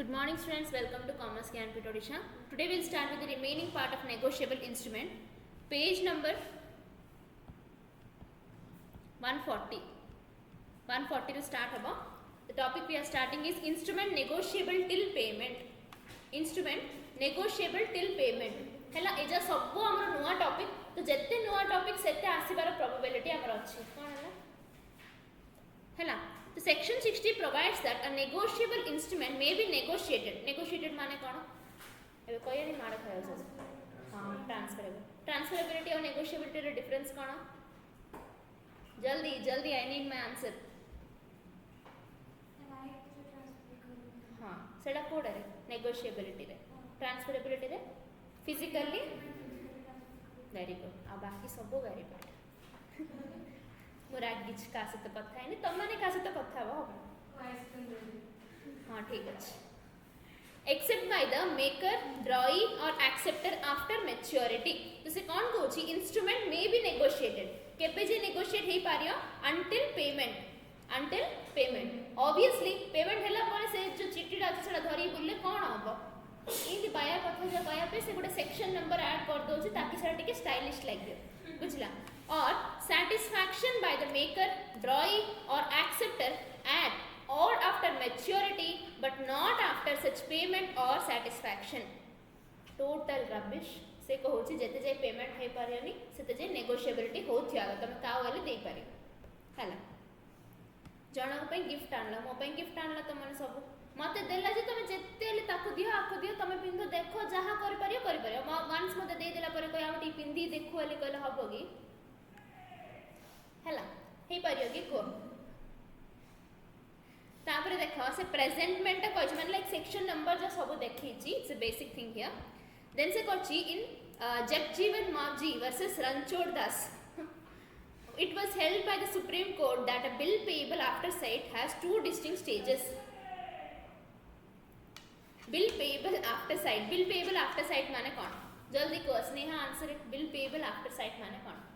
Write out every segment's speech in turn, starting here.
Good morning students, welcome to Commerce Gyan Pit Odisha. Today we will start with the remaining part of negotiable instrument. Page number 140. 140 to start haba. The topic we are starting is instrument negotiable till payment. Instrument negotiable till payment. हैला एजा सबको हमर नुवा topic तो जत्ते नुवा topic सेते आसीबार probability हमर अछि कोन हैला हैला तो section 60 provides that a negotiable instrument may be negotiated माने कोन एबे कोइ नि मार खायो से हां transferability और negotiability रे डिफरेंस कोन जल्दी आई नीड माय आंसर हां सेडा कोड रे negotiability रे transferability रे physically very good आ बाकी सब very good मोरा गिच का से तो कथा है तुम माने का से तो कथा हो हां ठीक अछि except by the maker drawee or acceptor after maturity तो से कोन कहू छी instrument may be negotiated केबे जे negotiate हे पारियो until payment obviously payment हैला पर से जो चिट्ठी अछि सेडा धरी बुलले कोन होबो इति बाया कथा जे बाया पे से गोटे सेक्शन नंबर ऐड कर दो छी ताकि सेडा टिके स्टाइलिश लागे बुझला or satisfaction by the maker drawee or acceptor at or after maturity but not after such payment or satisfaction total rubbish से कहू छी जते जे पेमेंट हे पारियोनी सेते जे नेगोशिएबिलिटी होथिया तमे का वाले देई पारि हला जणा पे गिफ्ट आनला मो पे गिफ्ट आनला त माने सब मते देला जे तमे जते ले ताकू दियो आकू दियो तमे पिंदो देखो जहा कर परियो वंस मते दे देला पर कोइ आमटी पिंदी देखो वाले कहले हबोगी हैला हे परियोगी को तापर देखो से प्रेजेंटमेंट कहछ माने लाइक सेक्शन नंबर जो सब देखि छी it's a basic thing here then से कहछि in Jagjivan Mavji versus Ranchhod Das it was held by the supreme court that a bill payable after sight has two distinct stages bill payable after sight माने कोन जल्दी को Sneha answer it bill payable after sight माने कोन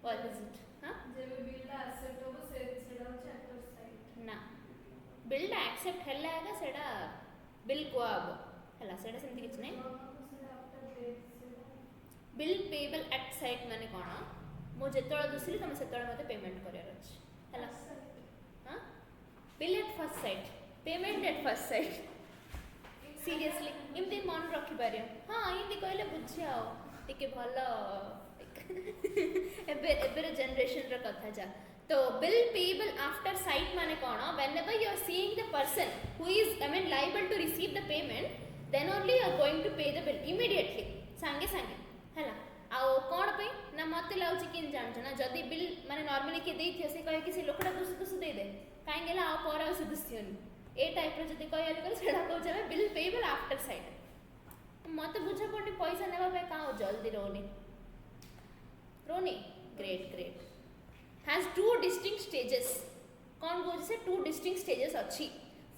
what is it हां जे bill accept होबो सेडा होचे after site ना bill accept हेलागा सेडा bill को आबो हला सेडा सेमति किछ नै बिल पेबल एट साइट माने कोन मो जेतळ दुसरी तमे सेतळ मते पेमेंट करयर अछि हला हां bill at first sight payment at first sight seriously इमति मन रखि पारियो हां इमति कहले बुझियाओ टिके भलो एबेर जनरेशन र कथा जा तो बिल पेबल आफ्टर साइट माने कोन whenever you are seeing the person who is liable to receive the payment then only you are going to pay the bill immediately संगे हैला आ कोन पे ना मते लाउची किन जान ना जदी बिल माने नॉर्मली के देई थियो से कहे कि से लोकड़ा दुस दे दे काहे गेला आ पर से दुसियोनी ए टाइप रो जदी कहले कर सेडा कहू जावे बिल पेबल आफ्टर साइट मते बुझा पड़े पैसा नेबा पे का जल्दी रोनी great has two distinct stages कौन गोज से two distinct stages अछि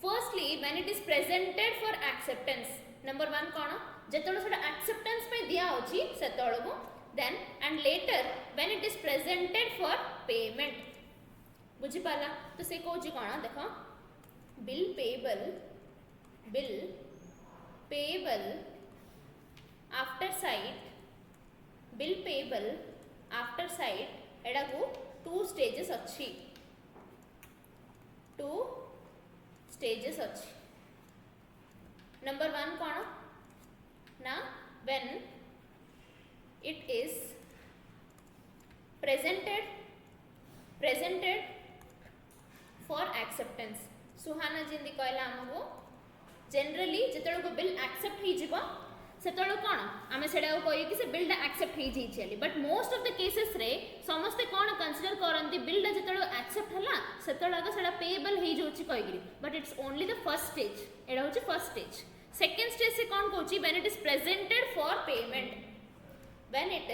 firstly when it is presented for acceptance number 1 कोन जेतलो सेटा acceptance पे दिया अछि सेतलो को then and later when it is presented for payment बुझि पाला तो से कोजी कोन देखो bill payable after sight एडा को two stages अछि number 1 कोन ना when it is presented for acceptance सुहाना जिंदी कहला हमको जनरली जेतळ को बिल एक्सेप्ट ही जिवो सेतळ कोन आमे सेडा कोइ कि से बिल एक्सेप्ट ही जी छली but most of the cases रे समस्त कोन कंसीडर करंती बिल जेतळ एक्सेप्ट हला सेतळ आगे सेडा पेएबल ही जोछि कहिगिरी but it's only the first stage एडा होछि फर्स्ट स्टेज सेकंड स्टेज से कोन कहछि when it is presented for payment व्हेन इट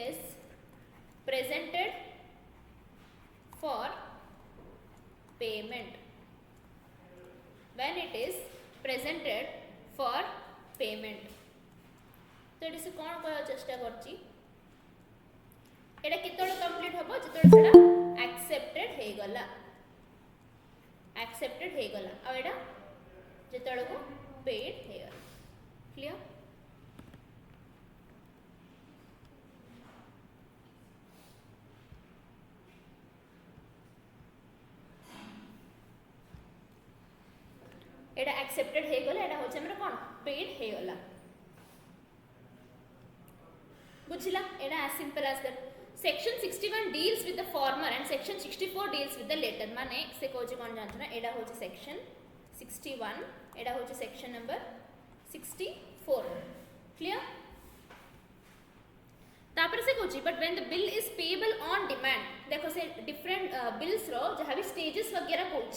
इज प्रेजेंटेड for payment when it is presented for payment तो एडी से कोन कहय चेष्टा करछि एटा केतळ कंप्लीट हबो जेतळ सेडा एक्सेप्टेड हे गला एक्सेप्टेड हे गला आ एटा जेतळे को पेड हे गला क्लियर एटा एक्सेप्टेड हे गला एटा होचे हमर कोन पेड हे गला बुझिला एटा as simple as that section 61 deals with the former and section 64 deals with the latter माने से कोजे कोन जानछ ना एटा होचे सेक्शन 61 एटा होचे सेक्शन नंबर 64 क्लियर तापर से Kochi but when the bill is payable on demand देखो से डिफरेंट बिल्स रो जहां भी स्टेजेस वगैरह कोच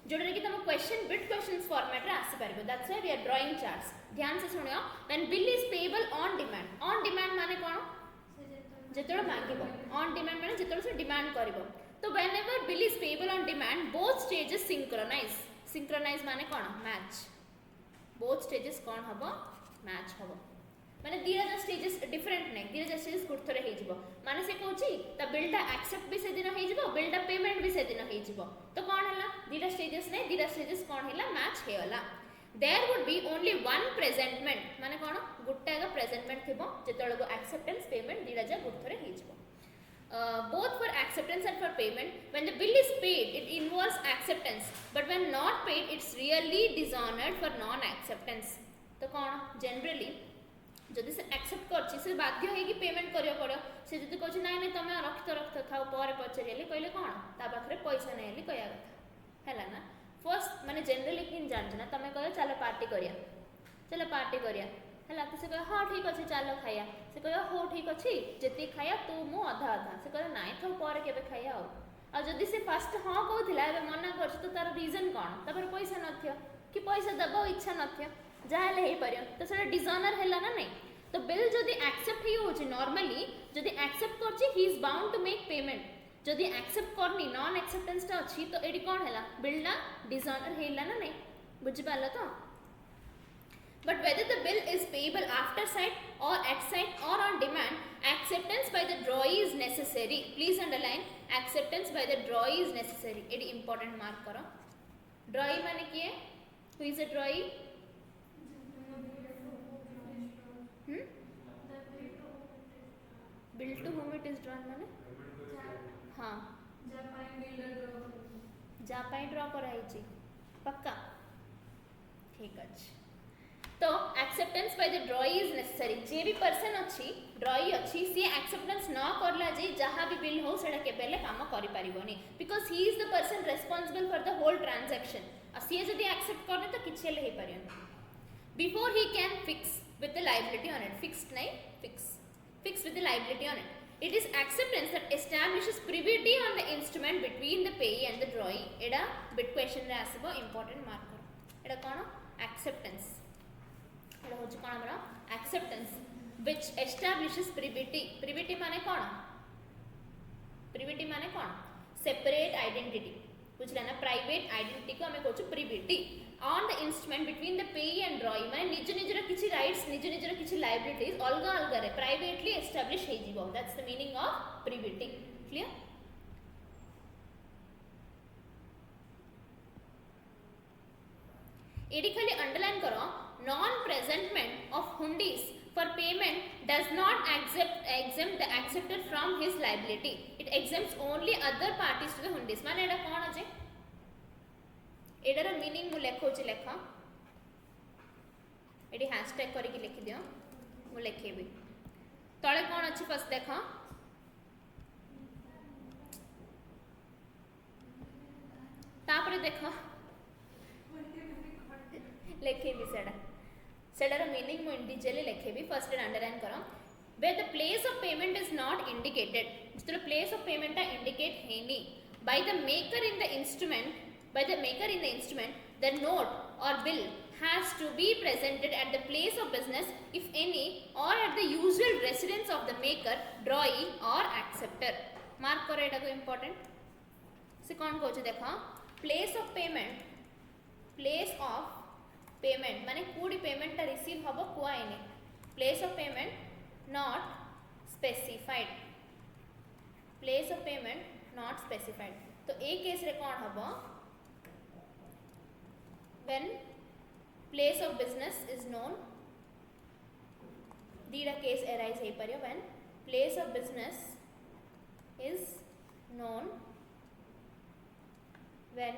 जोडरे कि तुम क्वेश्चन बिट क्वेश्चंस फॉर्मेट रे आसी परबो that's why we are drawing charts ध्यान से सुनियो when bill is payable on demand माने कोन जेतोड़ मांगिबो ऑन डिमांड माने जेतोड़ से डिमांड करबो तो whenever bill is payable on demand both stages synchronize माने कोन मैच बोथ स्टेजेस कोन हबो मैच हबो माने दीरा स्टेजेस डिफरेंट नै दीरा स्टेजेस गुडथरे हे जिवो माने से कहूची त बिलटा एक्सेप्ट भी से दिन हे जिवो बिलटा पेमेंट भी से दिन हे जिवो तो कोन हला दीरा स्टेजेस नै दीरा स्टेजेस कोन हला मैच हे हला there would be only one presentment माने कोन गुट्टा का प्रेजेंटमेंट थिबो जेतळे को एक्सेप्टेंस पेमेंट दीरा जा गुडथरे हे जिवो both for acceptance and for payment when the bill is paid it involves acceptance but when not paid it's really dishonored for non acceptance तो कोन generally जदि से एक्सेप्ट करछि से बाध्य हे कि पेमेंट करियो पड़ो से जदि कहछि नाइ नाइ तमे रखत थाओ पर पचरिले कहले कोन ता पाखरे पैसा नै हली कहया कथा हैला ना फर्स्ट माने जनरली किन जान ना तमे कहयो चलो पार्टी करिया हैला तो से कह हां ठीक अछि चलो खाया से कह हो ठीक अछि जति खाया तू मु आधा आधा से कह नाइ थाओ पर केबे खाया आ जदि से फर्स्ट हां कहथिला एबे मना करछ तो तार रीजन कोन तापर पैसा नथियो कि पैसा दबो इच्छा नथियो जाले हे परियो तो सेटा डिसऑनर हैला ना नहीं तो बिल जदि एक्सेप्ट ही होछि नॉर्मली जदि एक्सेप्ट करछि he is bound to make payment जदि एक्सेप्ट करनी नॉन एक्सेप्टेंस ता अछि तो एडी कोन हैला बिल ना डिसऑनर हैला ना नहीं बुझि पालो तो but whether the bill is payable after sight or at sight or on demand acceptance by the drawee is necessary please underline acceptance by the drawee is necessary एडी important mark करो drawee माने किए who is a drawee bill to whom it is drawn माने हाँ जापाई draw कराइछि पक्का ठीक अछि तो acceptance by the drawee is necessary जे भी पर्सन अछि ड्रॉई अछि सी एक्सेप्टेंस न करला जे जहां भी बिल हो सेडा केबेले काम करि परिबोनी because he is the person responsible for the whole transaction आ सी जदी एक्सेप्ट करने तो किछे ले हे परियन before he can fix with the liability on it fix with the liability on it it is acceptance that establishes privity on the instrument between the payee and the drawee एडा bit question रे आसीबो important mark करो एडा कोन acceptance एडा होछ कोन हमरा acceptance which establishes privity माने कोन separate identity बुझला ना private identity को हमें कहछु privity on the instrument between the payee and drawee माने निज निजर किछि राइट्स निज निजर किछि लायबिलिटीज अलगा अलगा रे प्राइवेटली एस्टैब्लिश हे जिवो that's the meaning of privity clear एडी खाली अंडरलाइन करो non presentment of hundis for payment does not exempt the acceptor from his liability it exempts only other parties to the hundis माने एडा कोन अछि एडर मीनिंग मु लेखोछि लेखा एडी हैशटैग करि कि लिखि दियो मु लेखेबी तळे कोन अछि फर्स्ट देखा तापरे देखा लेखेबी सेडार मीनिंग मु इंडिविजुअली लेखेबी फर्स्ट अंडरलाइन करो where the place of payment is not indicated जितने place of payment indicate हेनी by the maker in the instrument the note or bill has to be presented at the place of business if any or at the usual residence of the maker drawee or acceptor mark करो एटा को important से कौन कहछ देखो place of payment माने कोडी payment ता receive हबो कुआइने place of payment not specified तो ए केस रे कोन हबो when place of business is known, दीटा केस arise हो पारियो when place of business is known, when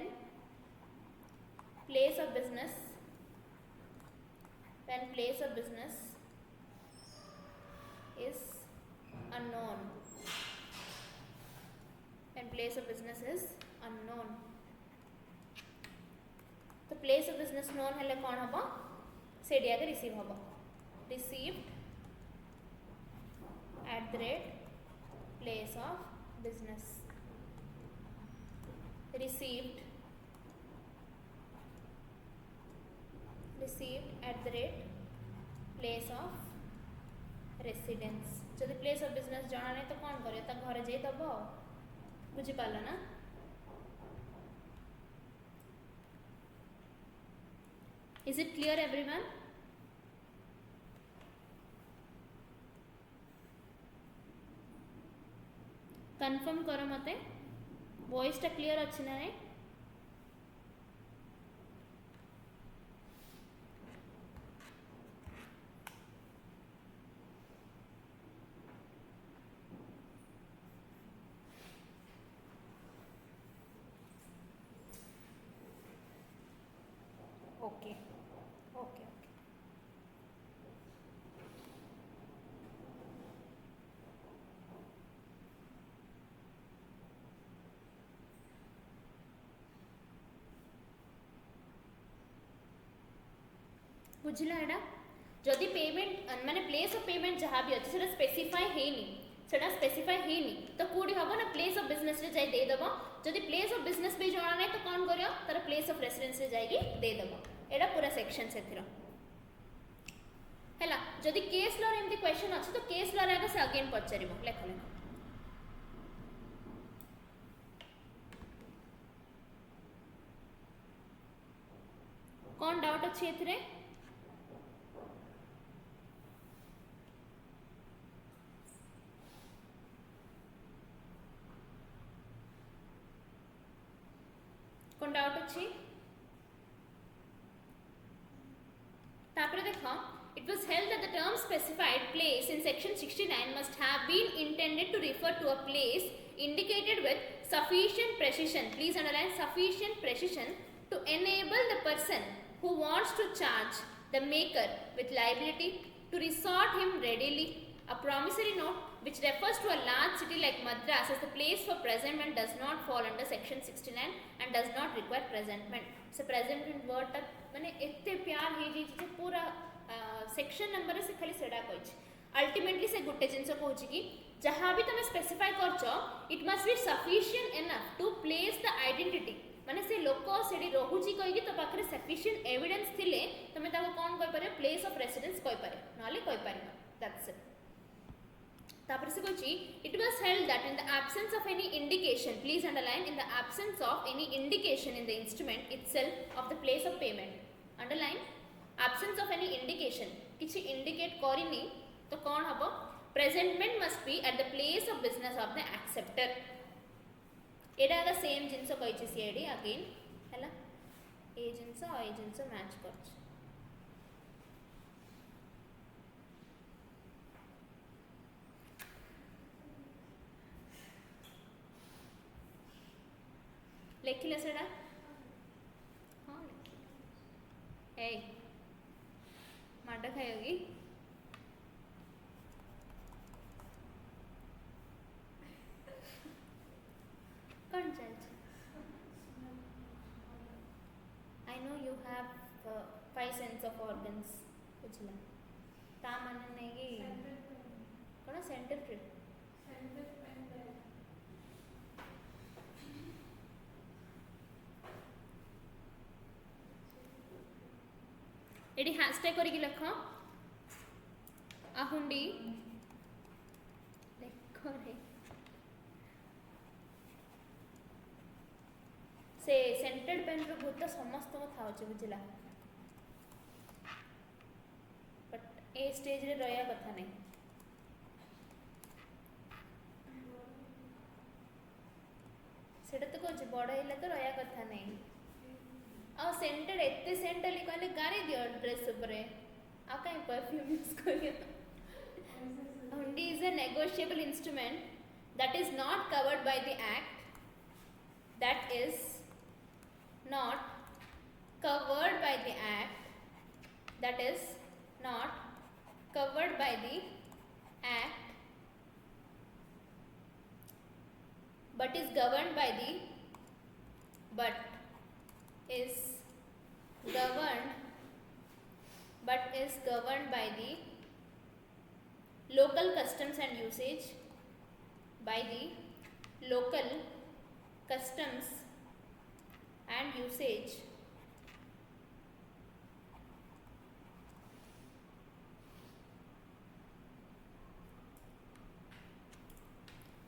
place of business is unknown, when place of business is unknown. तो place of business known हेले कौन हम सेठी आगे रिसीव हम received at the rate place of business, received at the rate place of residence. जदि place of business जाना नहीं तो कौन करे घर जाई दब बुझीपार ना. Is it clear everyone? Confirm करो मते वॉइस टा क्लियर अच्छी ना नहीं. Okay okay okay. बुझला एडा जदि पेमेंट माने प्लेस ऑफ पेमेंट जहाँ भी अच्छे से स्पेसिफाई हेनी सेटा स्पेसिफाई हेनी तो कोडी हबो ना प्लेस ऑफ बिजनेस रे जाई दे दबो. जदि प्लेस ऑफ बिजनेस भी जाना नहीं तो कौन करियो तार प्लेस ऑफ रेसिडेंस रे जाई दे दबो. एडा पूरा सेक्शन सेथिरो हैला. जदि केस लॉ रे एमती क्वेश्चन अछि तो केस लॉ रे आगे से अगेन पचारिबो. लेख लेख कौन डाउट अछि एथिरे. कौन डाउट अच्छी तापर देखो. It was held that the term specified place in section 69 must have been intended to refer to a place indicated with sufficient precision. Please underline sufficient precision to enable the person who wants to charge the maker with liability to resort him readily. A promissory note which refers to a large city like Madras as the place for presentment does not fall under section 69 and does not require presentment. So presentment word ता माने एते प्यार हे जे पूरा section number से खाली सेडा कहछि. Ultimately से गुटे जिंस कहछि कि जहाँ भी तुम स्पेसिफाई करछो it must be sufficient enough to place the identity. माने से लोक सेडी रहुची कहि कि तो पाखरे सफिशिएंट एविडेंस थिले तमे ताको कोन कहि पारे प्लेस ऑफ रेसिडेंस कहि पारे नाले कहि पारे. That's it. तापर से कहछि it was held that in the absence of any indication, please underline in the absence of any indication in the instrument itself of the place of payment. Underline absence of any indication किछि indicate करिनी तो कोन हबो presentment must be at the place of business of the acceptor. एडा the same जिंस कहिछि CID again हैला. ए जिंस मैच करछ. लेखिले सेडा हाँ लिखिले. ए माड खायोगी कौन चल. I know you have 5 sense of organs बुझला ता माने नहीं कि कोन सेंटर ट्रिप एडी हैशटैग करिकी लख आहुंडी लेख रे से सेंटेड पेन रो भूत समस्त को था बुझला. बट ए स्टेज रे रहया कथा नहीं. सेटा तो कहछि बड़ हेले तो रहया कथा नहीं. आ सेंटेड एते सेंट अली कहले गारे दियो ड्रेस ऊपरे आ काई परफ्यूम यूज करियो hundi is a negotiable instrument that is not covered by the act, that is not covered by the act, that is not covered by the act, but is governed by the but is governed by the local customs and usage, by the local customs and usage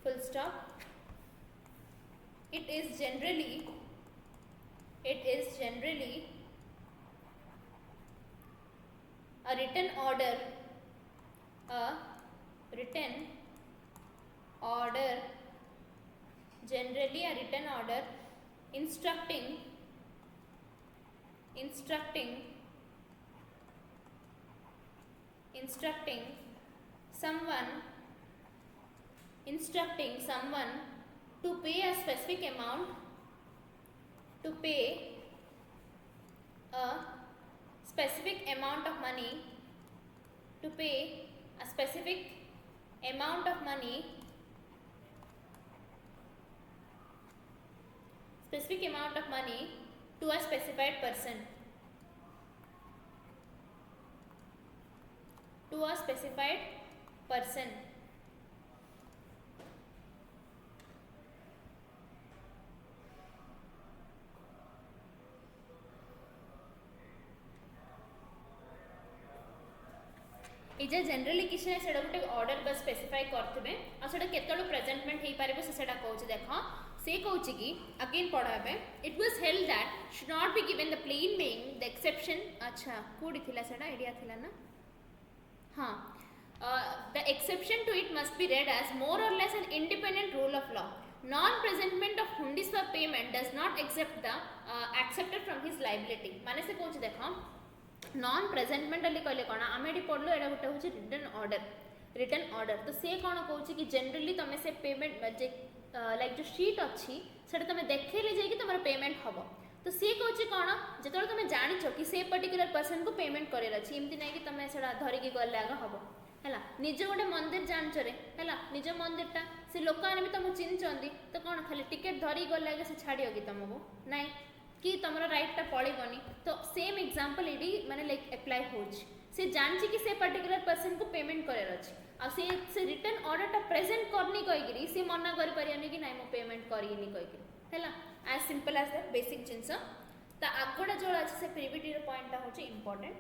full stop. It is generally a written order generally a written order instructing someone to pay a specific amount of money to a specified person, इजे generally किसी ना सेटा गोटे order बस specify करथिबे आ सेटा केतळो presentment हेई पारिबो सेटा कहउछि देखो से कहउछि कि अगेन पढाबे it was held that should not be given the plain meaning the exception अच्छा कोडी थिला सेटा आईडिया थिला ना हां the exception to it must be read as more or less an independent rule of law. Non-presentment of hundis for payment does not accept the accepted from his liability. माने से कहउछि देखो नॉन प्रेजेंटमेंट अली कहले कोना आमे AD पढलो एडा गोटे होछि रिटन ऑर्डर तो से कोन कहउछि कि जनरली तमे से पेमेंट जे लाइक जो शीट अछि सेटा तमे देखैले जे कि तमर पेमेंट हबो तो से कहउछि कोन जेतोल तमे जानि छ कि से पर्टिकुलर पर्सन को पेमेंट करेर अछि एमति नै कि तमे सेटा धरि कि गले आगा हबो हैला निजे गोटे मंदिर जान छरे हैला निजे मंदिरटा से लोकाने भी तमु चिन चंदी तो कोन खाली टिकट धरि गले आगे से छाडियो कि तमको नै कि तुमर राइटटा पड़ेगनी तो सेम एग्जांपल एडी माने लाइक अप्लाई होछ से जानछि कि से पर्टिकुलर पर्सन को पेमेंट करेर अछि आ से रिटन ऑर्डरटा प्रेजेंट करनी कहिगिरी से मना करि परियानी कि नै मो पेमेंट करियनी कहिगिरी हैला as simple as that basic जिंस ता आगोडा जो अछि से प्रीविटी रो पॉइंटटा होछि इंपोर्टेंट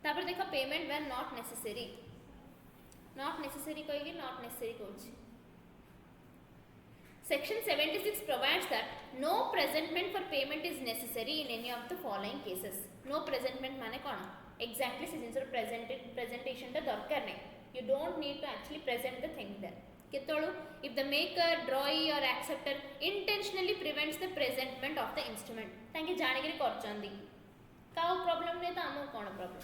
तापर देखो पेमेंट वेयर नॉट नेसेसरी कहिगी नॉट नेसेसरी कहछि Section 76 provides that no presentment for payment is necessary in any of the following cases. No presentment माने कौन? Exactly से जिनसर presentation टा दरकार नहीं. You don't need to actually present the thing there. केतोलु if the maker, drawee or acceptor intentionally prevents the presentment of the instrument. तांके जाने के लिए करचंदी. Cow problem नहीं तो आमो कौन problem?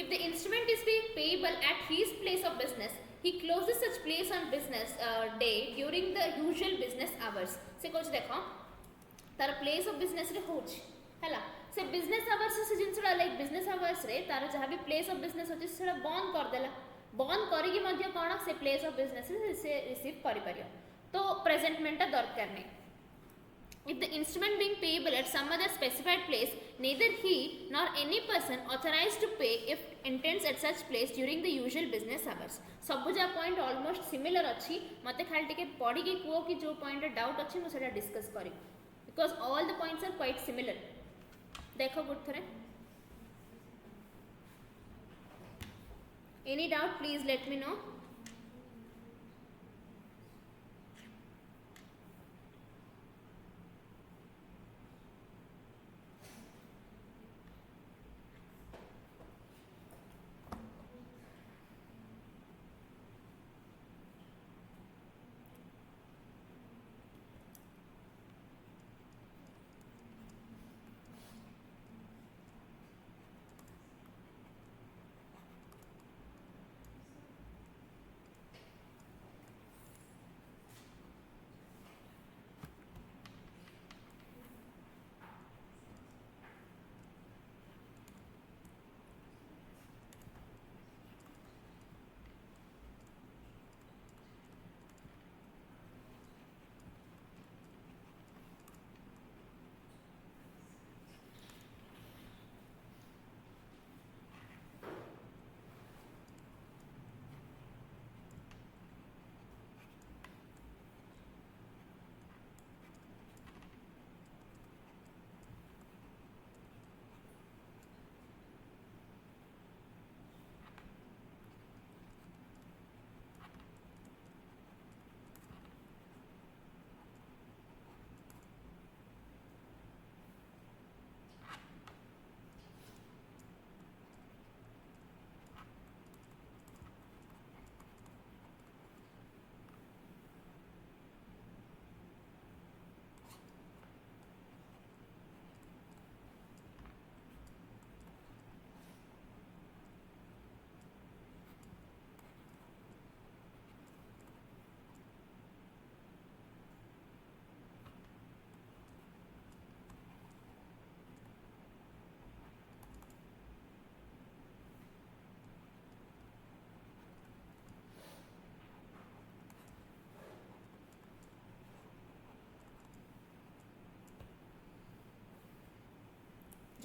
If the instrument is being payable at his place of business, he closes such place on business day during the usual business hours. से कुछ देखो तार place of business रे होच हैला से business hours से जिनसडा लाइक business hours रे तार जहाँ भी place of business होची सेडा बंद कर देला बंद करी कि मध्य कोन से place of business से रिसीव करि परियो तो presentment ता दरकार नै. If the instrument being payable at some other specified place, neither he nor any person authorized to pay if intends at such place during the usual business hours. सबुजा point almost similar अच्छी मते खाली टिके पढ़ी के को कि जो पॉइंट डाउट अच्छी मु सेटा डिस्कस करी because all the points are quite similar. देखो गुड थरे any doubt please let me know.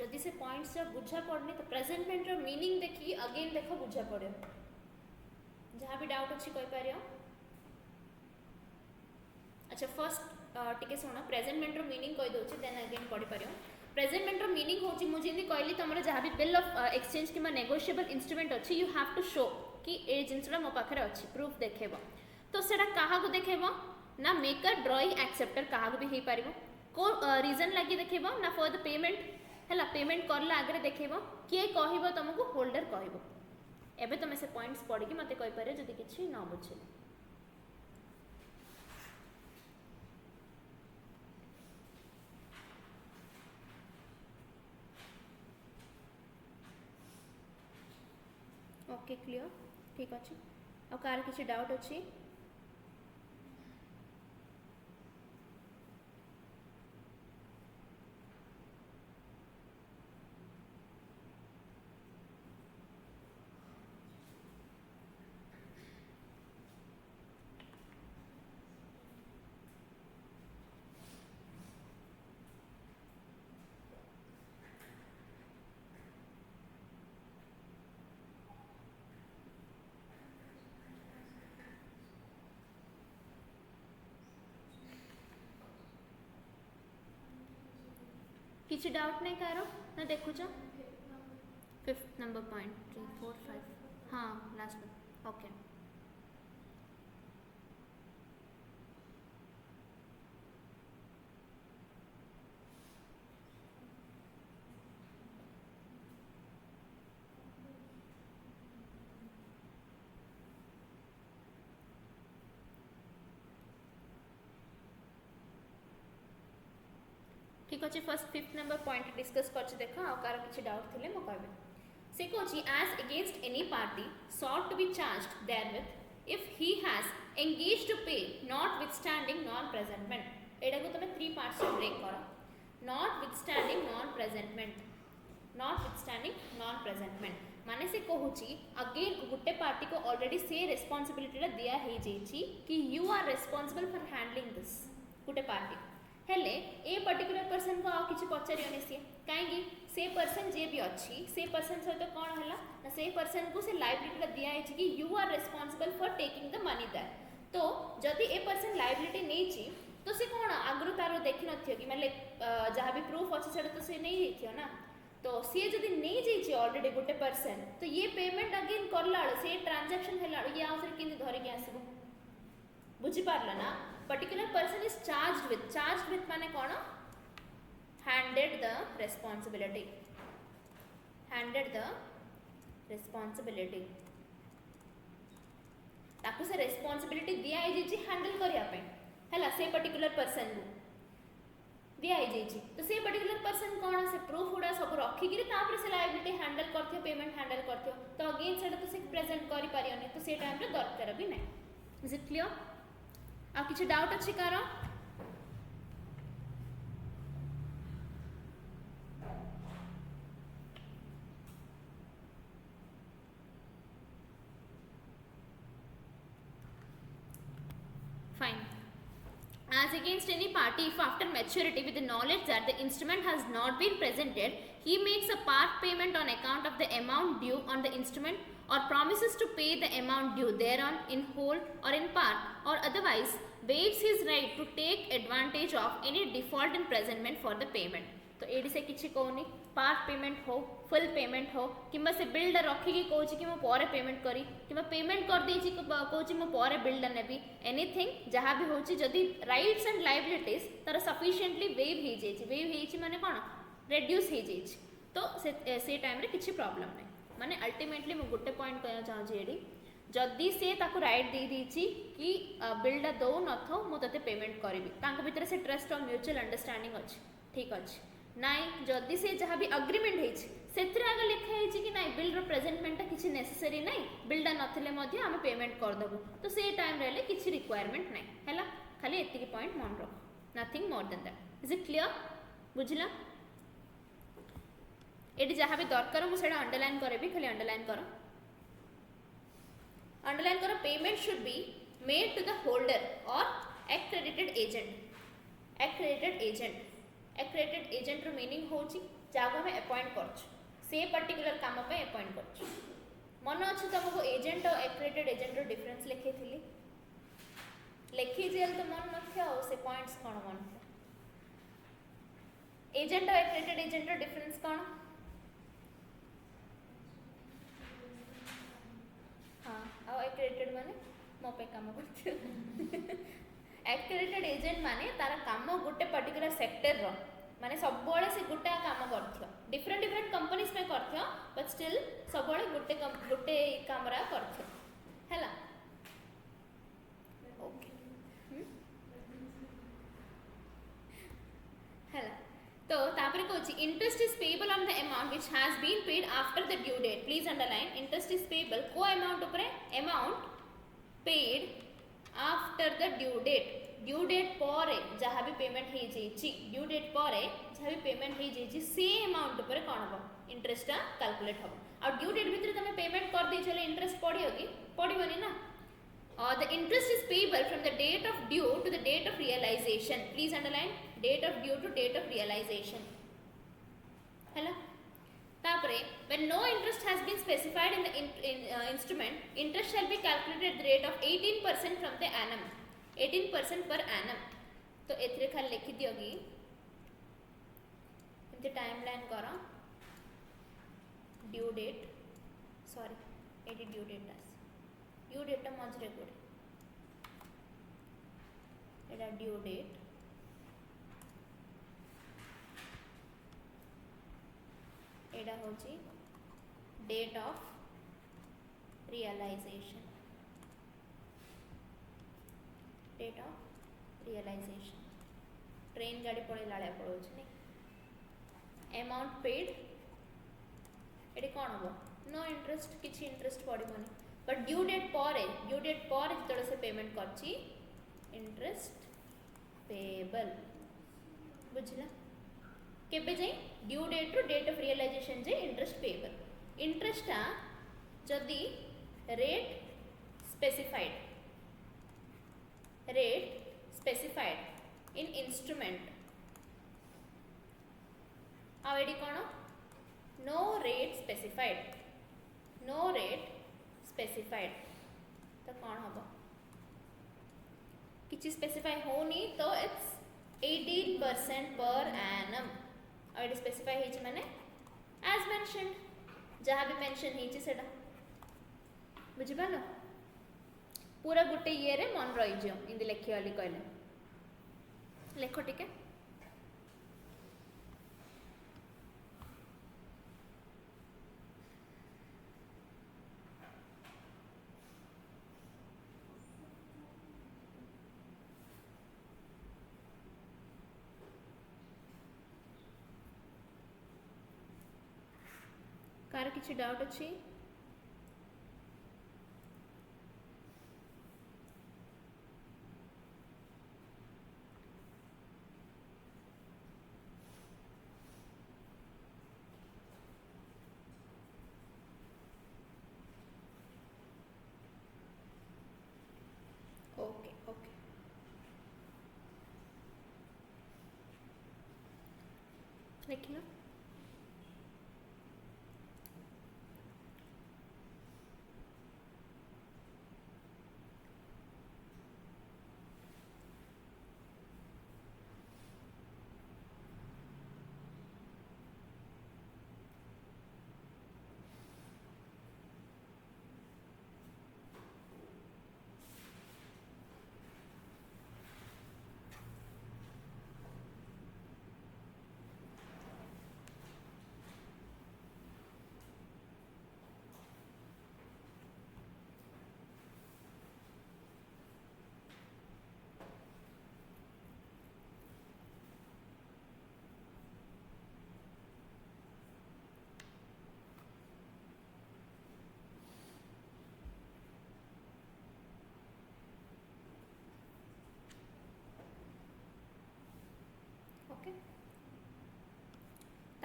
जदि से पॉइंट्स जब बुझा पड़नी तो प्रेजेंटमेंट रो मीनिंग देखी अगेन देखो बुझा पड़े जहाँ भी डाउट अच्छी कही पारियो। अच्छा फर्स्ट टिके सुन प्रेजेंटमेंट रो मीनिंग कही दउछि देन अगेन पढ़ी पारियो। प्रेजेंटमेंट रो मीनिंग होछि मु जेंति कहली तमरा जहाँ भी bill of exchange keema negotiable instrument अच्छी यू हैव टू शो कि ए जिनसटा मो पाखरे अच्छी प्रूफ देखेबो तो सेटा काहा को देखेबो ना मेकर ड्रॉइंग एक्सेप्टर काहा को भी हे पारिबो को रीजन लागि देखेबो ना फॉर द पेमेंट हैला पेमेंट करला आगे देखेबो किए कहबो तुमको होल्डर कहबो। एबे तुम से पॉइंट्स पढ़ी कि मते कहि पारे जदि किछि न बुझे। ओके क्लियर ठीक अछि आ कार किछि डाउट अछि किसी डाउट नहीं करो ना देखो जो 5th नंबर पॉइंट 3 4 5 हाँ लास्ट में ओके ठीक अच्छे first 5th number point discuss कर देख आ कार किसी डाउट थे मो कहबे से कहछि as against any party sought to be charged therewith if he has engage to pay notwithstanding non presentment एडा को तुम 3 पार्ट्स में ब्रेक करो नॉट विथस्टैंडिंग नॉन प्रेजेंटमेंट माने से कहूची अगेन गुटे पार्टी को ऑलरेडी से रिस्पांसिबिलिटी दिया है जेची कि you are responsible for handling this गुटे पार्टी हेले ए पर्टिकुलर पर्सन को आउ किछि पचारियोनी सी काहेकि से पर्सन जे भी अच्छी से पर्सन सहित तो कौन हला ना से पर्सन को से लायबिलिटी दिया है कि you are responsible for taking the money that तो जदि ए पर्सन लायबिलिटी नहीं तो से कौन आगु तार देखि नथियो कि माने जहाँ भी प्रूफ अच्छे सेटा तो से नहीं थियो ना तो सी जदि नहीं जाइए ऑलरेडी गोटे पर्सन तो ये पेमेंट अगेन करला से ट्रांजैक्शन हेला ये आउसर किंति धरि के आसीबो बुझी पारला ना particular person is charged with माने कौन handed the responsibility ताकू से रेस्पॉन्सिबिलिटी दिया है जी हैंडल करिया पे हैला से पर्टिकुलर पर्सन को दिया है जी तो से पर्टिकुलर पर्सन कौन से प्रूफ उडा सब रखी कि तापर से लायबिलिटी हैंडल करथियो पेमेंट हैंडल करथियो तो अगेन सेटा तो से प्रेजेंट करि पारियोनी तो से टाइम रे दरकार भी नै इज इट क्लियर आ किछि डाउट अछि car fine as against any party if after maturity with the knowledge that the instrument has not been presented he makes a part payment on account of the amount due on the instrument or promises to pay the amount due thereon in whole or in part or otherwise waives his right to take advantage of any default in presentment for the payment तो एडी से किछि कहूनी part payment हो full payment हो किंबा से builder रखिकी कहूँ कि मो पारे पेमेंट करी किंबा पेमेंट कर देछि कहूँ मो पारे बिल्डर नेबी एनीथिंग जहाँ भी होछि जदि राइट्स एंड लायबिलिटीज तार सफिशिएंटली वेव हेछि माने कोन रिड्यूस हे जेछि तो से टाइम रे किछि प्रॉब्लम नै माने अल्टीमेटली मो गुटे पॉइंट कहया चाहू छी एडी जदि से ताकू राइट दे दीची कि बिल्डर दो न थो मु तते पेमेंट करिवि तांको भीतर से ट्रस्ट और म्यूचुअल अंडरस्टैंडिंग अछि ठीक अछि नाइ जदि से जहाँ भी अग्रीमेंट हेछि सेतिर आगे लिखा हेछि कि नाइ बिल रो प्रेजेंटमेंट किछि नेसेसरी नाइ बिल्डर नथिले मध्ये हम पेमेंट कर देबो तो से टाइम रहले किछि रिक्वायरमेंट नाइ हैला खाली एतिकी पॉइंट मन रख nothing more than that is it clear बुझिला एडी जहाँ भी दरकार मु सेडा अंडरलाइन करबी खाली अंडरलाइन करो payment should be made to the holder और accredited agent रो मीनिंग होची जहाँ आम अपॉइंट कर से पर्टिकुलर काम पे अपॉइंट कर मन अच्छे तुमको एजेंट और एक्रेडिटेड एजेंट डिफरेंस लिखी थी लिखी तो मन न से पॉइंट्स कौन मन एजेंट और एक्रेडिटेड एजेंट डिफरेंस कौन हाँ आ एक्रेडिटेड माने मो पे काम कर एक्रेडिटेड एजेंट माने तार काम गोटे पर्टिकुलर सेक्टर रो माने सब बळे से गोटे काम करथियो डिफरेंट डिफरेंट कंपनीज में करथियो बट स्टिल सब बळे गोटे कामरा करथियो हैला ओके हैला तो तापर कहछि interest is payable on the amount which has been paid after the due date please underline interest is payable को अमाउंट ऊपर amount paid after the due date due date पर जहाँ भी पेमेंट हो जाइए ड्यू डेट पर जहाँ भी पेमेंट हो जाइए से अमाउंट पर कौन हम इंटरेस्ट कैलकुलेट हम आ ड्यू डेट भितर तुम पेमेंट कर दी चले इंटरेस्ट पड़ो कि पड़ोनी ना the interest is payable from the date of due to the date of realization please underline date of due to date of realization है तापरे when no interest has been specified in the instrument interest shall be calculated at the rate of 18% from the annum 18% per annum तो एथरे खाली लिखि दियोगी एमती timeline करा due date sorry एटी due date due date मझे गोटे एटा ड्यू डेट एटा होची date of realization date of realization train गाड़ी पड़ेला पड़ो नहीं अमाउंट पेड ये कौन हम नो इंटरेस्ट किसी इंटरेस्ट पड़ोनी बट ड्यू डेट पर जो से पेमेंट कर इंटरेस्ट पेएबल बुझला केबे जाई ड्यू डेट रु डेट ऑफ रियलाइजेशन जे इंटरेस्ट पेएबल इंटरेस्ट जदि रेट स्पेसिफाइड इन इंस्ट्रूमेंट आवेडी कौन नो रेट स्पेसिफाइड तो कौन हम किसी स्पेसिफाई होनी तो इट्स 18% पर एनम और स्पेसिफाई होइछि माने एज मेंशनड जहाँ भी मेंशन होइछि सेटा बुझि पालो पूरा गोटे ये रे मन रही जो इंदी लेखि वाली कहले लेखो टिके कार किसी डाउट अच्छी ओके ओके लिखिए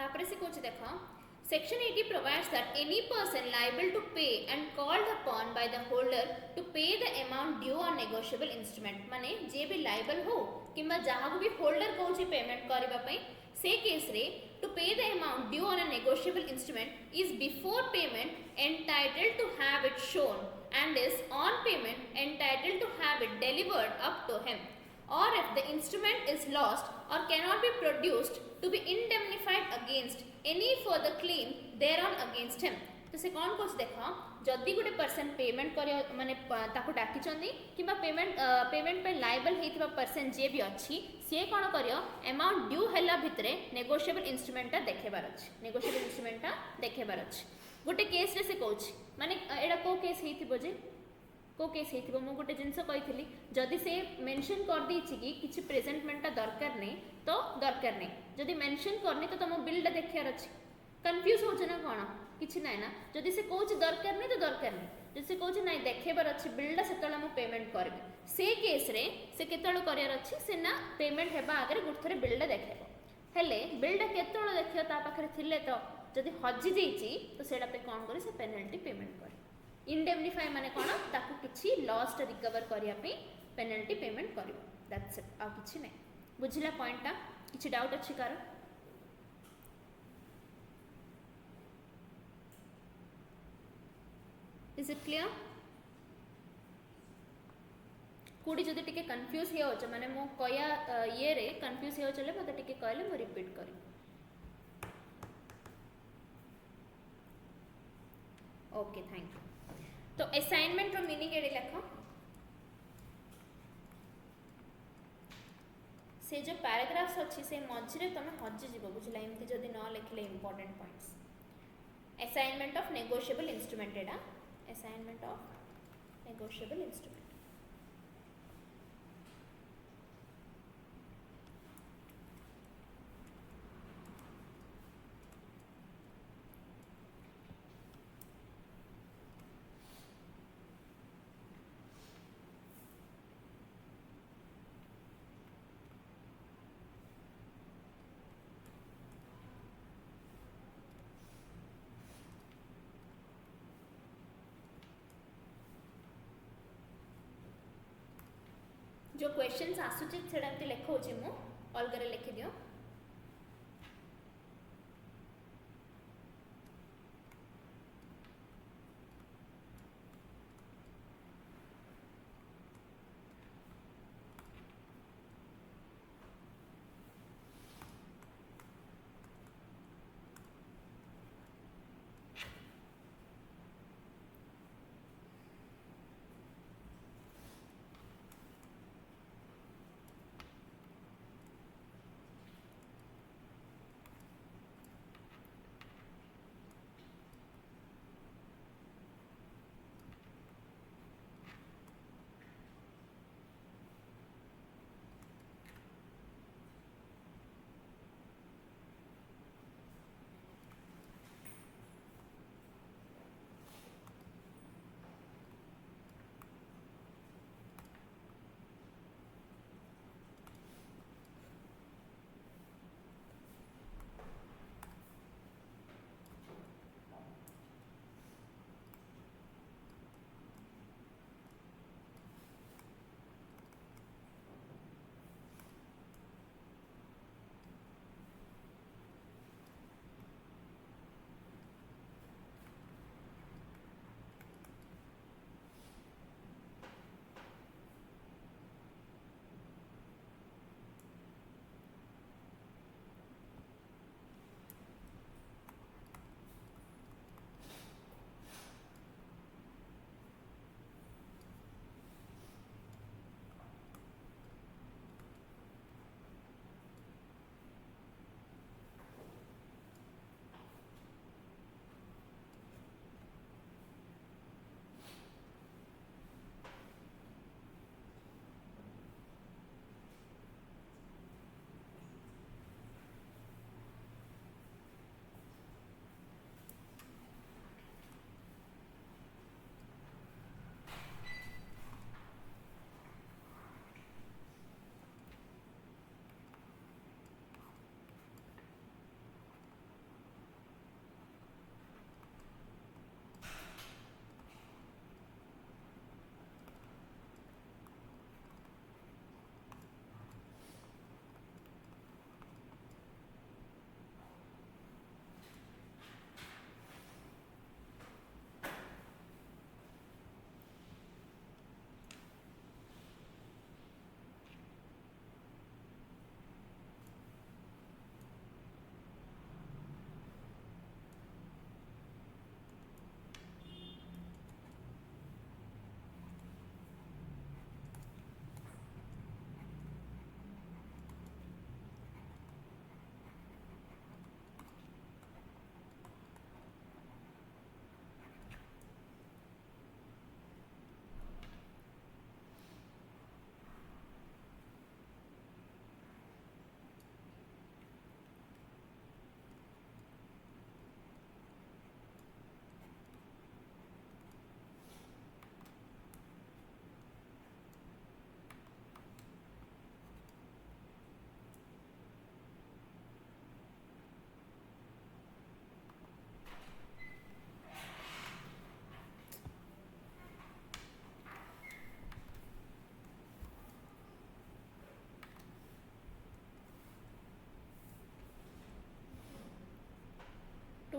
तापर से कुछ देखो Section 80 provides that any person liable to pay and called upon by the holder to pay the amount due on negotiable instrument माने जे भी liable हो किंबा जहाँ को भी holder कहूँ पेमेंट करबा पई से केस रे to pay the amount due on a negotiable instrument is before payment entitled to have it shown and is on payment entitled to have it delivered up to him, or if the instrument is lost or cannot be produced to be indemnified against any further claim thereon against him. तो से कौन कौन देख जदि गोटे person payment कर माने ताको डाकिचंदी किबा पेमेंट पे लायबल हेतिबा पर्सन जे भी अच्छी सी कौन करियो अमाउंट ड्यू हैला भितरे नेगोशिएबल इंस्ट्रूमेंटा देखेबार अछि नेगोशिएबल इंस्ट्रूमेंटा देखेबार अछि गोटे केस रे से कहूछ माने एडा को केस हेतिबो जे को केस हेतिबो मु गोटे जिंस कहिथिली जदि से मेंशन कर देछि कि किछि प्रेजेंटमेंटा दरकार नै तो दरकार नै जदि मेंशन करनी तो तुम बिलटा देखियार अछि कंफ्यूज हो ना कौन किसी ना ना जदि से कौच दरकार नहीं तो दरकार नहीं जदि से कौच ना देखेबार अच्छी बिलटा से पेमेंट करबी से केस रे से केतळ करियार अच्छी से ना पेमेंट हेबा आगे गोटे थरे बिलटा देखेबो हेले बिलटा केतळ देखियो ता पाखरे थिले तो जदि हजि जेइची तो सेडा पे कोन करे से पेनल्टी पेमेंट करे इंडेमनिफाई माने कोन ताकू किछि लॉस्ट रिकवर करिया पे पेनल्टी पेमेंट करबो दैट्स इट आ किछि नै बुझिला पॉइंटटा किछि डाउट अछि कार इज इट क्लियर कोडी जदि टिके कंफ्यूज हे होछ माने मो कया ये रे कंफ्यूज हे होछले मते टिके कहले मो रिपीट करी ओके थैंक यू तो असाइनमेंट रो मीनिंग एडे लिखो से जो पैराग्राफ्स अच्छी से मझे तुम हजि जीव बुझला एमती जदि न लिखले important points assignment of negotiable instrument एडा assignment of negotiable instrument जो क्वेश्चंस आसुची सेडा एमती लेखौची मु अलगरे लिखि दियो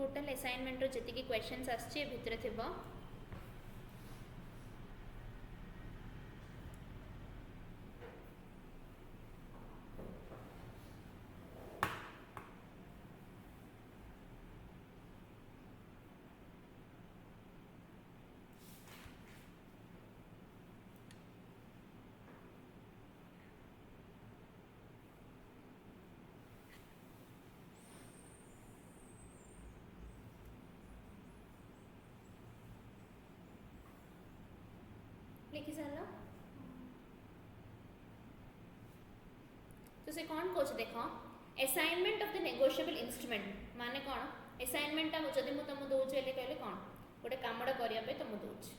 टोटल असाइनमेंट जी क्वेश्चंस आसचे भितर थिबो लिखी सार तो से कौन कौच देख assignment of the negotiable instrument माने कौन असाइनमेंट जदि मुझे तुम दूचे कहले कौन गोटे कामटा करने तुम दूच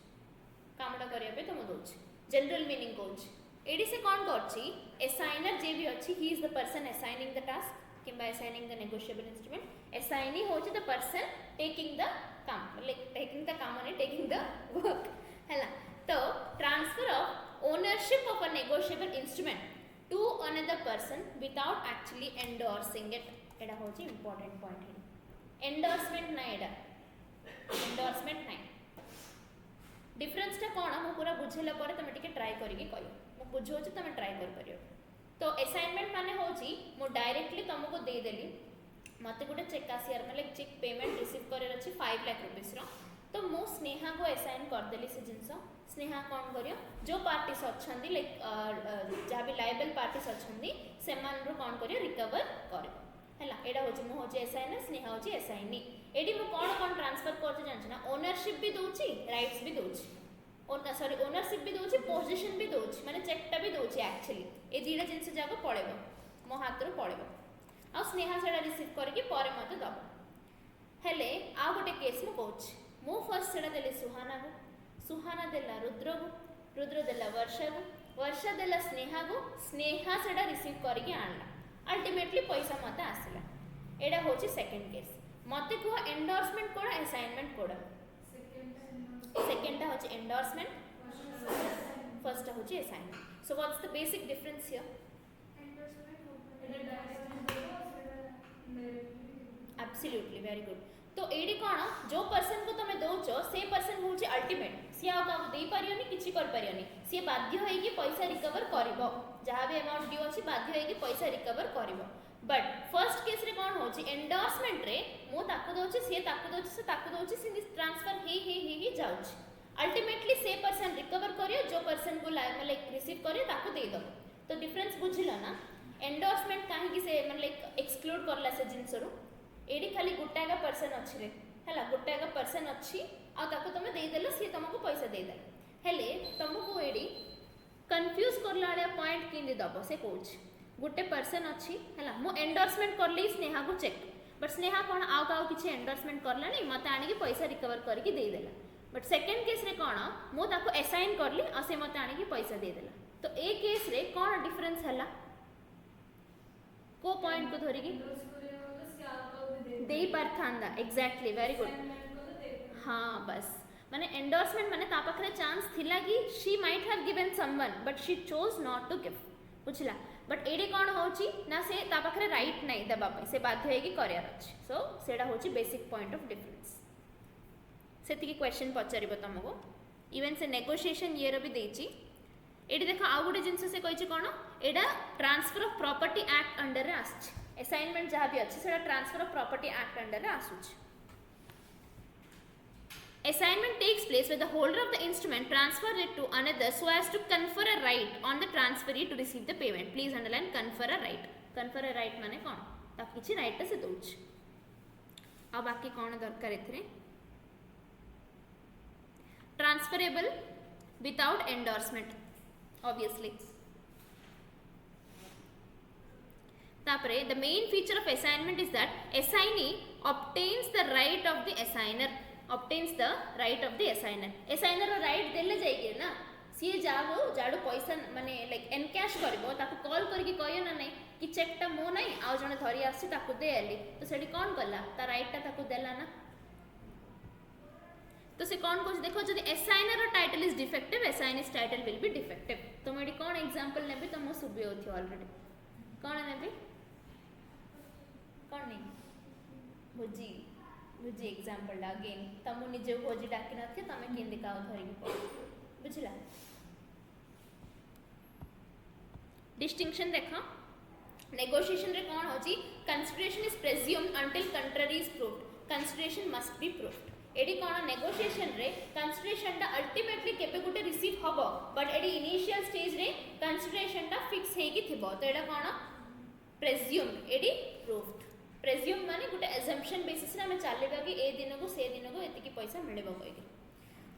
कामटा करने तुम दूच जनरल मीनिंग कौच एडी से कौन करछि असाइनर जे भी अछि he is the person assigning the task किंबा assigning the negotiable instrument assignee होछि द पर्सन टेकिंग द काम लाइक टेकिंग द काम ने टेकिंग द वर्क हैला तो transfer of ownership of a negotiable instrument to another person without actually endorsing it एडा होची important point endorsement ना एडा एंडोर्समेंट ना डिफरेंस टा कोन हम पूरा बुझेला पर तमे टिके ट्राई करिके कहियो मु बुझोची तमे ट्राई कर परियो तो असाइनमेंट माने होची मु डायरेक्टली तुमको दे देली मते गोटे चेक काशियर मतलब चेक पेमेंट रिसीव करे अछि 5 लाख रुपीस रो तो मु स्नेहा को असाइन कर देली से जिंस स्नेहा कौन करियो जो पार्टीज अछंदी लाइक जहाँ भी लायबल पार्टीज अछंदी सेमान रो कौन करियो रिकवर करियो हैला एडा होची मु होची असाइनर स्नेहा होची असाइनी एडी मु कौन ट्रांसफर करते जानछ ना ओनरशिप भी दोची राइट्स भी दोची सॉरी ओनरशिप भी दोची पोजीशन भी दोची माने चेकटा भी दोची एक्चुअली ए दीडा जिंस जाको पळेबो मो हाथ रो पळेबो आ स्नेहा सेडा रिसीव करके परे मते दबो हेले आ गोटे केस मु कहूछ मु फर्स्ट सेडा देले सुहाना को सुहाना देला रुद्र को रुद्र देला वर्षा को वर्षा देला स्नेहा को स्नेहा सेडा रिसीव करके आनला अल्टीमेटली पैसा मते आसला एडा होची सेकंड केस मते को एंडोर्समेंट कोडा असाइनमेंट कोडा सेकंड टा होची एंडोर्समेंट फर्स्ट टा होची assignment so what's the basic difference here absolutely very good तो एडी कोन जो पर्सन को तमे दोचो से पर्सन होची अल्टीमेट सी आ का दे परियोनी किछि कर परियोनी सी बाध्य होई कि पैसा रिकवर करबो जहां भी अमाउंट ड्यू अछि बाध्य होई कि पैसा रिकवर करबो बट फर्स्ट केस रे कोन होची एंडोर्समेंट रे मो ताको दोची से ताको दोची से ट्रांसफर हे जाउछ अल्टीमेटली से पर्सन रिकवर करियो जो पर्सन को लाइक रिसीव करियो ताको दे दो तो डिफरेंस बुझिला ना एंडोर्समेंट काहे कि से लाइक एक्सक्लूड करला से जिंस रो एडी खाली गोटागा पर्सन अछि रे हैला गोटागा पर्सन अछि आ ताको तमे दे देलो सी तुमको पैसा दे दे हेले तुमको एडी कंफ्यूज करलाडे पॉइंट किंदी दबो से कोच गोटे पर्सन अछि हैला मो एंडोर्समेंट करली स्नेहा को चेक बट स्नेहा कोन आउ काउ किछि एंडोर्समेंट करला नै मते आनी कि पैसा रिकवर करके दे देला बट सेकंड केस रे कोन मो ताको असाइन करली आ से मते आनी कि पैसा दे देला तो ए केस रे कोन डिफरेंस हला को पॉइंट को धरि की देई पारथांदा एग्जैक्टली वेरी गुड हाँ बस माने एंडोर्समेंट माने ता पाखरे चांस थिला कि she might have given someone but she chose not to give बुझला बट एडी कोन होची ना से ता पाखरे राइट नै दबा पे से बाध्य होई कि करियर अछि सो सेडा होची बेसिक पॉइंट ऑफ डिफरेंस सेति की क्वेश्चन पचारिबो तमको इवन से नेगोशिएशन ईयर भी देची एडी देखो आ गुटे जिंस से कहिची कोन एडा transfer of property act under रे आछि असाइनमेंट जहाँ भी अच्छे से transfer of property act under आसुच assignment takes place where the holder of the instrument transfer it to another so as to confer a right on the transferee to receive the payment please underline confer a right माने कौन ता किछि right से दोछ आ बाकी कौन दरकार एथरे transferable without endorsement obviously तापरे the main feature of assignment is that assignee obtains the right of the assigner assigner row right देले जाई के ना सी जाबो जाडो पैसा माने लाइक एनकैश करबो ताको कॉल करके कहियो ना नै कि चेक टा मो नै आ जने धरि आसी ताको दे आली तो सेडी कोन करला ता राइट टा ताको देला ना तो से कौन कुछ देखो जदि assigner रो title is defective assignee's title will be defective तो मेडी कोन एग्जांपल नेबे तो मो सुबे होथि ऑलरेडी कोन नेबे कोन नै भुजी बुझी एग्जांपल अगेन तुम निजे भोजी डाकी नथि तमे केंदी का धरिक पड़ बुझला डिस्टिंक्शन देखो नेगोशिएशन रे कोन होची consideration is presumed until contrary is proved consideration must be proved एडी कोन नेगोशिएशन रे कंसिडरेशन टा अल्टीमेटली केबे गुटे रिसीव हबो बट एडी इनिशियल स्टेज रे कंसिडरेशन टा फिक्स हेकी थिबो तो एडा कोन प्रेज्यूम्ड एडी प्रूव्ड प्रेज्यूम माने गुटे अजम्पशन बेसिस रे हम चालेबा कि ए दिन को से दिन को एतिकी पैसा मिलेबो कहि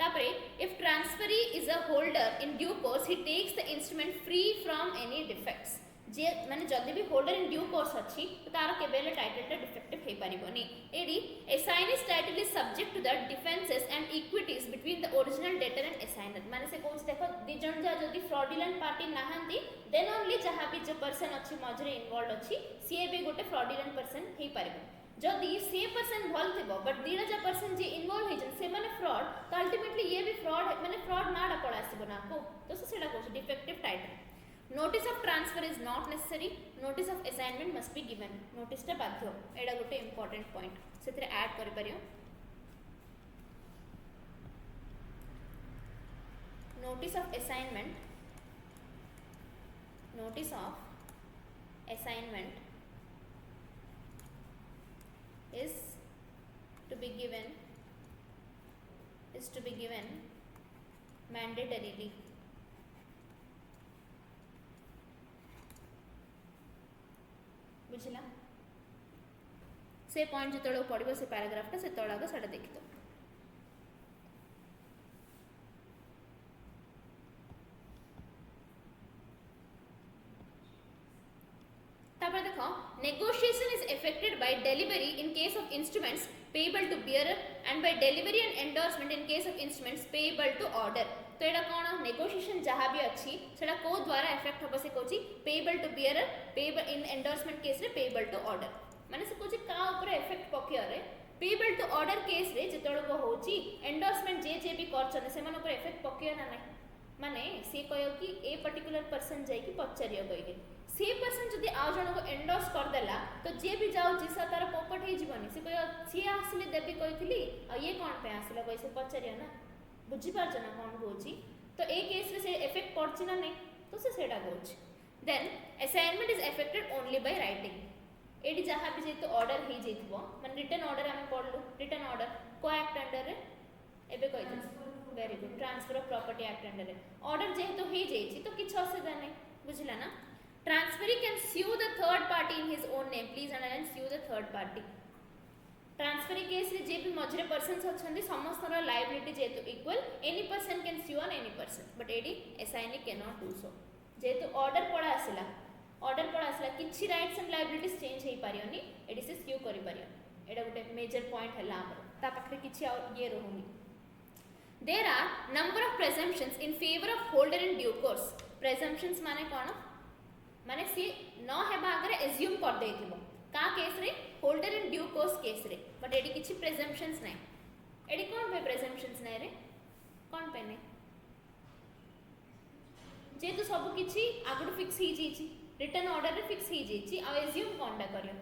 तापरे if transferee is a holder in due course he takes the instrument free from any defects जे माने जदि भी होल्डर इन ड्यू कोर्स अछि तो तार केबेले टाइटल टा डिफेक्टिव हे परिबोनी एडी assignee's title is subject to the defences and equities between the original debtor and assignor माने से कोस देखो दि जन जा जदि फ्रॉडुलेंट पार्टी नाहंती देन ओनली जहां भी जो पर्सन अछि मजरे इन्वॉल्वड अछि सी भी गोटे फ्रॉडुलेंट पर्सन हे परिबो जदि से पर्सन भल थिबो बट दीना जा पर्सन जे इन्वॉल्व हे जन से माने फ्रॉड तो अल्टीमेटली ये भी फ्रॉड माने फ्रॉड नाडा पड़ा आसीबो ना को तो सेडा कोस defective title Notice of transfer is not necessary. Notice of assignment must be given. Notice टा बाध्य एडा गोटे important point सेतरे ऐड करि परियो notice of assignment is to be given mandatorily बुझला से पॉइंट जो पड़ो से पैराग्राफटा से तलाग साटा देखी दो तापर देखो negotiation is effected by delivery in case of instruments payable to bearer and by delivery and endorsement in case of instruments payable to order तो एडा कोन नेगोशिएशन जहां भी अछि सेडा को द्वारा इफेक्ट होबो से कोची payable to bearer payable in endorsement case रे पेएबल टू ऑर्डर माने से कोची का ऊपर इफेक्ट पकिया रे पेएबल टू ऑर्डर केस रे जेतळ को होची एंडोर्समेंट जे भी करछन से मन ऊपर इफेक्ट पकिया ना नै माने से कयो कि ए पर्टिकुलर पर्सन जाई कि पचारियो गई से पर्सन जदि आ जण को एंडोर्स कर देला तो जे भी जाउ जिसा तार पोपट हे जीवनी से कयो सी आसले देबी कहितली आ ये कोन पे आसला कैसे पचारियो ना बुझी पारछ ना कोन होची तो ए केस रे से इफेक्ट पड़छि ना नै तो से सेडा होची then assignment is affected only by writing एडी जहां भी जेतो ऑर्डर हे जेथबो माने रिटन ऑर्डर हम पढलु रिटन ऑर्डर को एक्ट अंडर रे एबे कहितु very good transfer of property act under रे ऑर्डर जेतो हे जेछि तो किछ असुविधा नै बुझला ना transferee can sue the third party in his own name please underline sue the third party transferee case रे जे भी मजरे पर्सन्स अछंदी समस्तरा लायबिलिटी जेतु equal any person can sue on any person but एडी assignee can not do so जेतु order पड़ा आसला किछि राइट्स एंड लायबिलिटीज चेंज हे पारियोनी एडी से स्यू करि पारियो एडा गुटे मेजर पॉइंट हला हमर ता पखरे किछि ये रहउनी there are number of presumptions in favour of holder in due course presumptions माने कोन माने सी न हेबा आगरे एज्यूम कर देथिबो का केस रे holder in due course case रे बट एडी किछि प्रेजम्पशंस नै एडी कोन पे प्रेजम्पशंस नै रे कोन पे नै जे तो सब किछि आगु फिक्स ही जेछि रिटर्न ऑर्डर रे फिक्स ही जेछि आ एज्यूम कोनडा करियो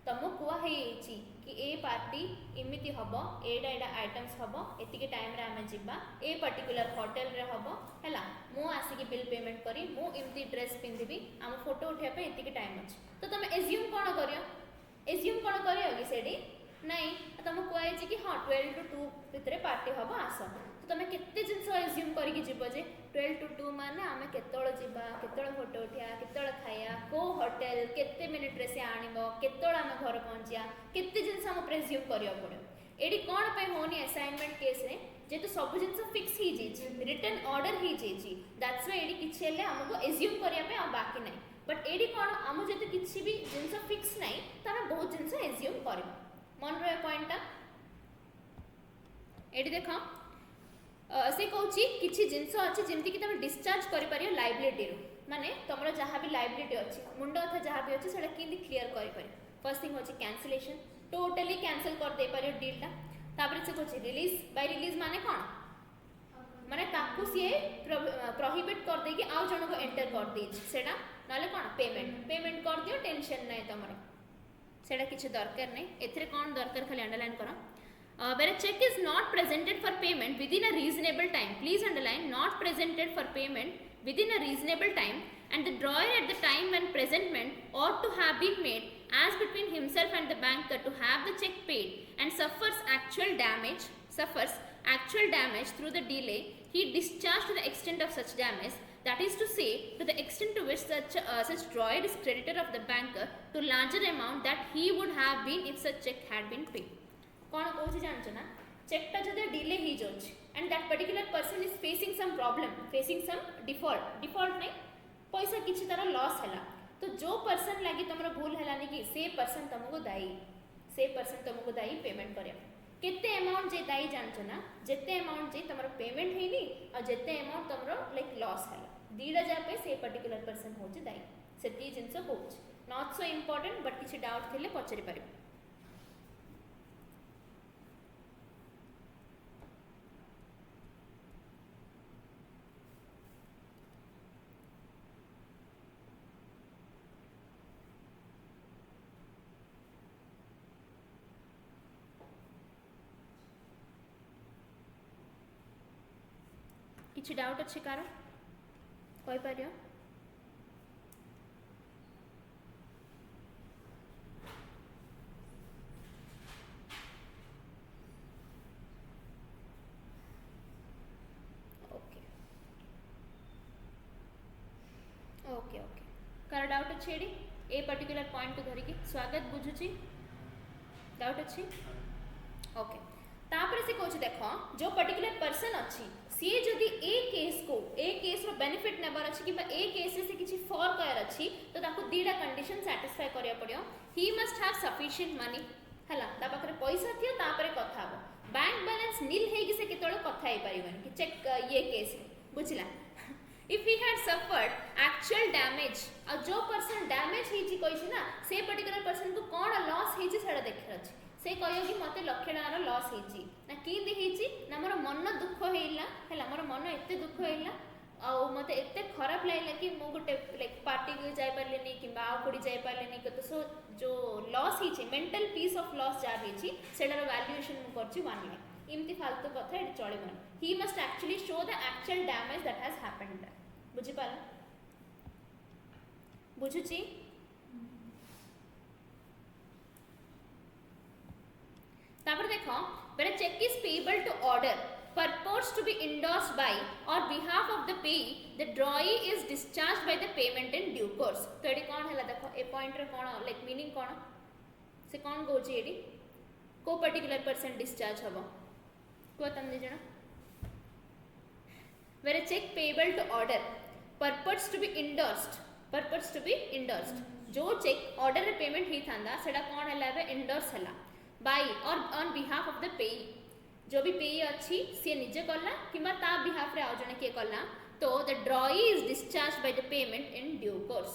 तमो कुआ हे जेछि कि ए पार्टी इमिति हबो एडा एडा आइटम्स हबो एतिके टाइम रे हम जिबा ए पर्टिकुलर होटल रे हबो हैला मु आसी के बिल पेमेंट करी मु इमिति ड्रेस पिंदिबी हम फोटो उठिया पे एतिके टाइम अछि तो तमे एज्यूम कोन करियो कि सेडी नहीं तम कुआ जे कि हां 12 to 2 भितरे पार्टी हबो आसो तो तमे केते जिंस एज्यूम करी कि जिबो जे 12 to 2 माने आमे केतळ जिबा केतळ फोटो उठिया केतळ खाया को होटल केते मिनिट रे से आनिबो केतळ आमे घर पहुंचिया केते जिंस हम प्रेज्यूम करियो पड़ो एडी कोन पे होनी असाइनमेंट केस रे जे तो सब जिंस फिक्स ही जेछि रिटन ऑर्डर ही जेछि दैट्स व्हाई एडी किछि ले हमको एज्यूम करिया पे आ बाकी नै बट एडी कोन हम जे किछि भी जिंस फिक्स नै त हम बहुत जिंस एज्यूम करबो मन रे पॉइंट एडी देखो से कहूँ किसी जिनस अच्छे जमती कि तुम डिस्चार्ज कर लाइबिलिटी माने तुम जहाँ भी लाइबिलिटी अच्छी मुंड अथा जहाँ भी अच्छे से क्लीयर कर फर्स्ट थिंग होची कैंसिलेशन टोटली कैंसिल कर दे पारियो डीलटा तापर से कहूँ रिलीज बाय रिलीज माने कौन माने ताकू सी प्रोहिबिट कर देकी आउ जन को एंटर कर दे सेडा नाले कौन पेमेंट कर दियो टेंशन नै तमरो सेडा किछि दरकार नै एथरे कौन दरकार खाली अंडरलाइन करो where a check is not presented for payment within a reasonable time, please underline not presented for payment within a reasonable time, and the drawer at the time when presentment ought to have been made as between himself and the banker to have the check paid, and suffers actual damage through the delay, he discharged to the extent of such damage, that is to say, to the extent to which such drawer is creditor of the banker to larger amount that he would have been if such check had been paid. कौन कौन जानछ ना चेकटा जदि delay ही जाउछ and that particular person is facing some problem, facing some default नहीं पैसा किछि तरह लॉस हैला, तो जो पर्सन लागी तमरो भूल हैलानी कि से पर्सन तुमको दायी पेमेंट करे केते अमाउंट जे दायी जानछ ना जेते अमाउंट जे तमरो पेमेंट हेनी और जेते अमाउंट तमरो लाइक लॉस हैला दीडा जापे से पर्टिकुलर पर्सन होछ दायी सेती जिंस होछ नॉट सो इंपोर्टेंट बट किछि डाउट थिले पचरि पारिबो. किसी डाउट अच्छे कार कही पार ओके ओके ओके कार डाउट अच्छे एडी ए पर्टिकुलर पॉइंट को धरिकी स्वागत बुझुची डाउट अच्छी ओके तापर से कहूँ देख जो पर्टिकुलर पर्सन अच्छी सी जदि ए केस रो बेनिफिट नेबार अछि कि ए केस से किछि फॉर कर अछि तो ताको दीडा कंडीशन सैटिस्फाई करिया पड़ियो. He must have sufficient money हला ता पाखरे पैसा थियो तापरे कथा हो बैंक बैलेंस नील हे कि से केतोळ कथा हे परिबन कि चेक ये केस बुझला. If he had suffered actual damage और जो पर्सन डैमेज हे छि कहि छि ना से पर्टिकुलर पर्सन को कोन लॉस हे छि सेडा देखर अछि से कहियो कि मते लक्ष टकार लॉस हेची ना किंदी हेची ना मोर मन दुख हेला हैला मोर मन एते दुख हेला आ मते एते खराब लागला कि मो गोटे लाइक पार्टी को जाय परलेनी किबा आ कोडी जाय परलेनी तो सो जो लॉस हेची मेंटल पीस ऑफ लॉस जा हेची सेडर वैल्यूएशन मु करची 1 लाख इमती फालतू कथा एट चळिबन. He must actually show the actual damage that has happened. बुझि पाला बुझुची तापर देखो when a check is payable to order purports to be endorsed by or behalf of the payee the drawee is discharged by the payment in due course. तो AD कोन हला देखो ए point रे cone like meaning कोन से कोन गोची AD को particular person discharge हबो को तम दे जणा where a check payable to order purports to be endorsed जो चेक ऑर्डर रे पेमेंट ही थांदा सेडा कोन हला बे एंडोर्स हला by or on behalf of the payee. जो भी पेई अच्छी सी निजे कला किंबा ता बिहाफ रे आ जने के कला तो the drawee is discharge by the payment in due course.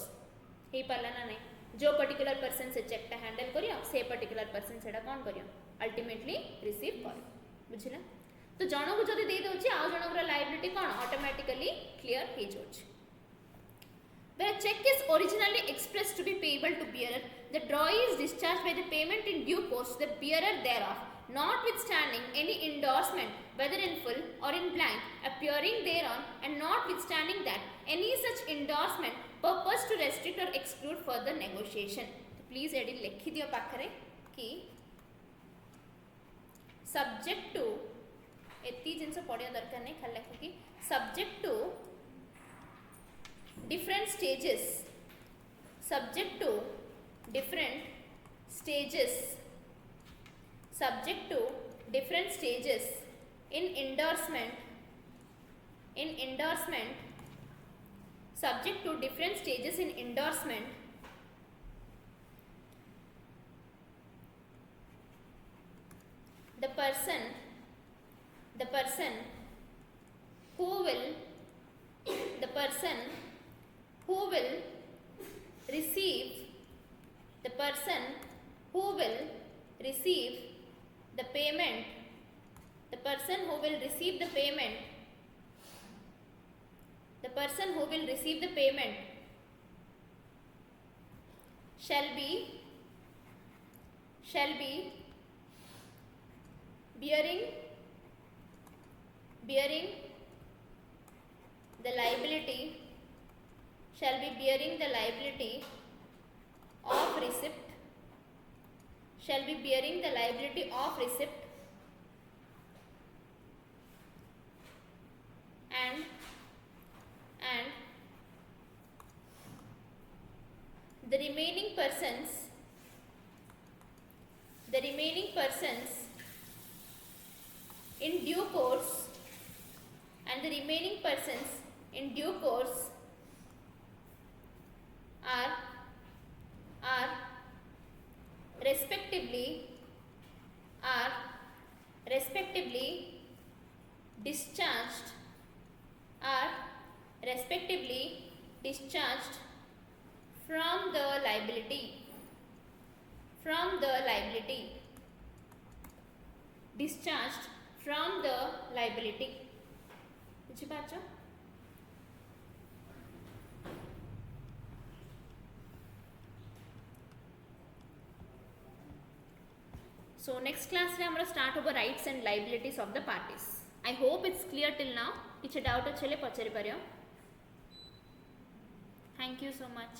हे पाला ना नहीं जो पर्टिकुलर पर्सन से चेक टा हैंडल करियो से पर्टिकुलर पर्सन सेडा कोन करियो अल्टीमेटली रिसीव करियो बुझिला. तो जणो को जदी दे दोची आ जणो रो लायबिलिटी कोन ऑटोमेटिकली क्लियर हे जोची. When a check is originally expressed to be payable to bearer, the drawee is discharged by the payment in due course to the bearer thereof, notwithstanding any endorsement, whether in full or in blank, appearing thereon, and notwithstanding that any such endorsement purpose to restrict or exclude further negotiation. So please edit लिखी दियो पाखरे कि subject to एती जिनसे पढ़िया दरकार नहीं खाली लिखो कि subject to different stages subject to different stages in endorsement subject to different stages in endorsement the person who will receive the payment shall be bearing the liability shall be bearing the liability of receipt, shall be bearing the liability of receipt, and the remaining persons in due course, and the remaining persons in due course are respectively discharged from the liability discharged from the liability. बुझिपारछ? So next class रे हमरा start होबो rights and liabilities of the parties. I hope it's clear till now. किछि doubt अच्छे ले पचारि परियो. Thank you so much.